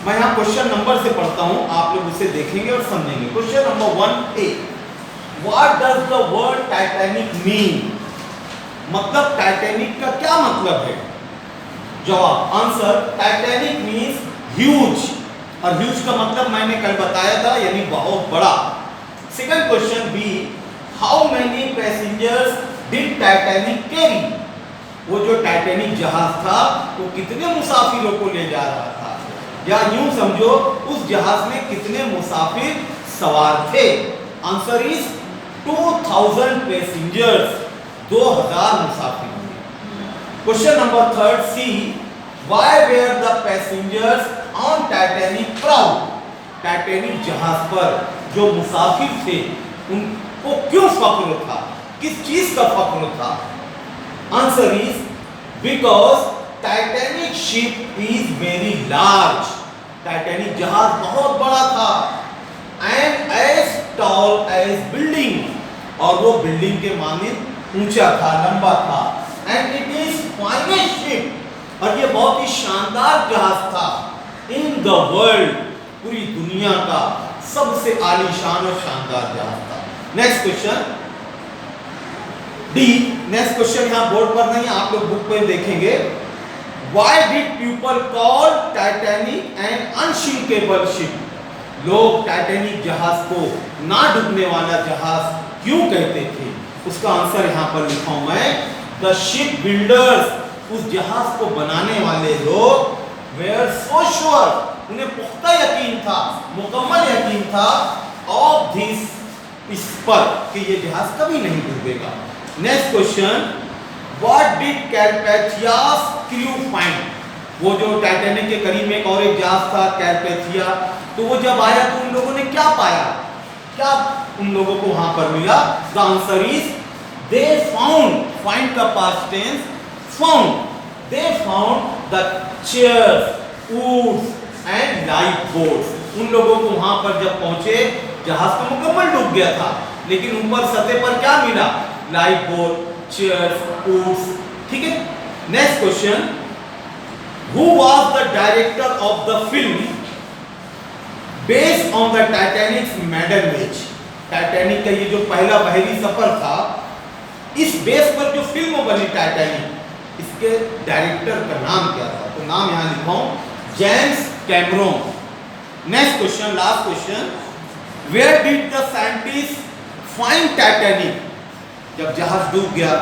मैं यहाँ question number से पढ़ता हूँ, आप लोग उसे देखेंगे और समझेंगे। Question number 1A, what does the word Titanic mean? मतलब टाइटैनिक का क्या मतलब है? जवाब, आंसर, टाइटैनिक मीन्स ह्यूज, और ह्यूज का मतलब मैंने कल बताया था, यानी बहुत बड़ा। Second question B, how many passengers did Titanic carry? वो जो टाइटैनिक जहाज था वो कितने मुसाफिरों को ले जा रहा था, या यूं समझो उस जहाज में कितने मुसाफिर सवार थे? आंसर इज 2000 पैसेंजर्स, 2000 मुसाफिर होंगे। Question number 3 C, why were the passengers on Titanic proud? Titanic जहाज पर जो मुसाफिर थे उनको क्यों फख्र था, किस चीज का फख्र था? Answer is because Titanic ship is very large. Titanic जहाज बहुत बड़ा था। And as tall as building, और वो बिल्डिंग के मानिंद ऊंचा था, लंबा था। And it is finest ship, और ये बहुत ही शानदार जहाज था। इन द वर्ल्ड, पूरी दुनिया का सबसे आलीशान और शानदार जहाज था। Next question D, next question यहाँ बोर्ड पर नहीं, आप लोग बुक पे देखेंगे। Why did people call Titanic an unsinkable ship? लोग टाइटैनिक जहाज को ना डूबने वाला जहाज क्यों कहते थे? उसका आंसर यहाँ पर लिखा हूं मैं। The ship builders, उस जहाज को बनाने वाले लोग, were so sure, उन्हें पुख्ता यकीन था, मुकम्मल यकीन था, of this, इस पर कि ये जहाज कभी नहीं डूबेगा। Next question, what did Carpathia's crew find? वो जो टाइटैनिक के करीब में एक और एक जहाज था कैरपेथिया, तो वो जब आया तो उन लोगों ने क्या पाया, क्या उन लोगों को वहां पर मिला? The answer is they found, find का past tense found, they found the chairs, woods and lifeboats. उन लोगों को वहां पर जब पहुंचे, जहाज तो मुकम्मल डूब गया था, लेकिन ऊपर सतह पर क्या मिला? Life boat, chairs, woods. ठीक है। Next question, who was the director of the film based on the Titanic medal match? Titanic का ये जो पहला बहरी सफर था, इस बेस पर जो फिल्म बनी टाइटैनिक, इसके डायरेक्टर का नाम क्या था? तो नाम यहां लिखा हूं, James Cameron. Next question, last question, where did the scientist find Titanic? जब जहाज डूब गया